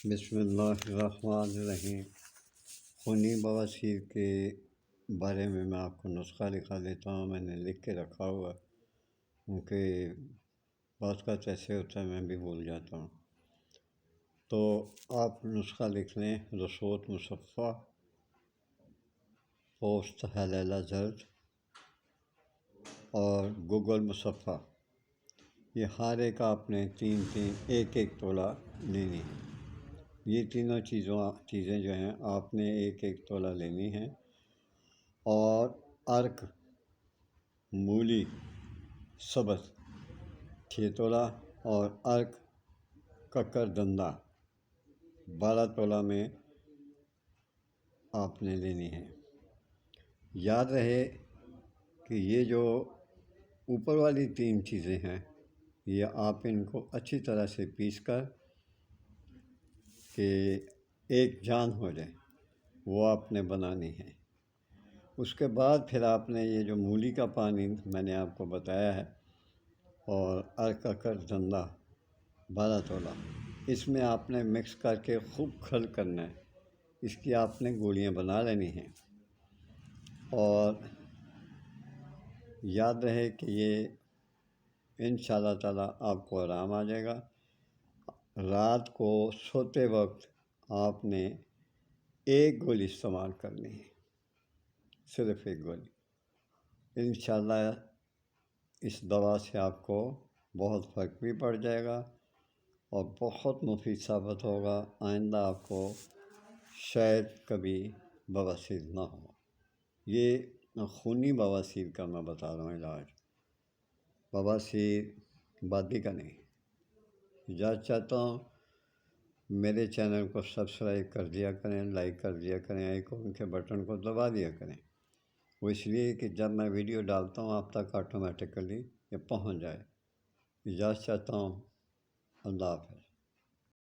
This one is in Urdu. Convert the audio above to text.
بسم اللہ الرحمن الرحیم۔ خونی بواسیر کے بارے میں آپ کو نسخہ لکھا دیتا ہوں، میں نے لکھ کے رکھا ہوا کیونکہ بعض کا ایسے ہوتا ہے میں بھی بھول جاتا ہوں۔ تو آپ نسخہ لکھ لیں: رسوت مصفہ، پوست حلیلہ زرد اور گوگل مصفہ، یہ ہر ایک آپ نے ایک تولہ لینی ہے۔ یہ تینوں چیزیں جو ہیں آپ نے ایک تولہ لینی ہیں، اور ارک مولی سبز 6 تولہ اور ارک ککر دندہ 12 تولہ میں آپ نے لینی ہے۔ یاد رہے کہ یہ جو اوپر والی 3 چیزیں ہیں یہ آپ ان کو اچھی طرح سے پیس کر کہ ایک جان ہو جائے وہ آپ نے بنانی ہے۔ اس کے بعد پھر آپ نے یہ جو مولی کا پانی میں نے آپ کو بتایا ہے اور ککر دندہ 12 تولہ، اس میں آپ نے مکس کر کے خوب کھل کرنا ہے، اس کی آپ نے گولیاں بنا لینی ہیں۔ اور یاد رہے کہ یہ انشاءاللہ تعالیٰ آپ کو آرام آ جائے گا۔ رات کو سوتے وقت آپ نے ایک گولی استعمال کرنی ہے، صرف ایک گولی۔ انشاءاللہ اس دوا سے آپ کو بہت فرق بھی پڑ جائے گا اور بہت مفید ثابت ہوگا۔ آئندہ آپ کو شاید کبھی بواسیر نہ ہو۔ یہ خونی بواسیر کا میں بتا رہا ہوں علاج، بواسیر بادی کا نہیں۔ اجازت چاہتا ہوں، میرے چینل کو سبسکرائب کر دیا کریں، لائک کر دیا کریں، آئیکن کے بٹن کو دبا دیا کریں۔ وہ اس لیے کہ جب میں ویڈیو ڈالتا ہوں آپ تک آٹومیٹیکلی یہ پہنچ جائے۔ اجازت چاہتا ہوں، اللہ حافظ۔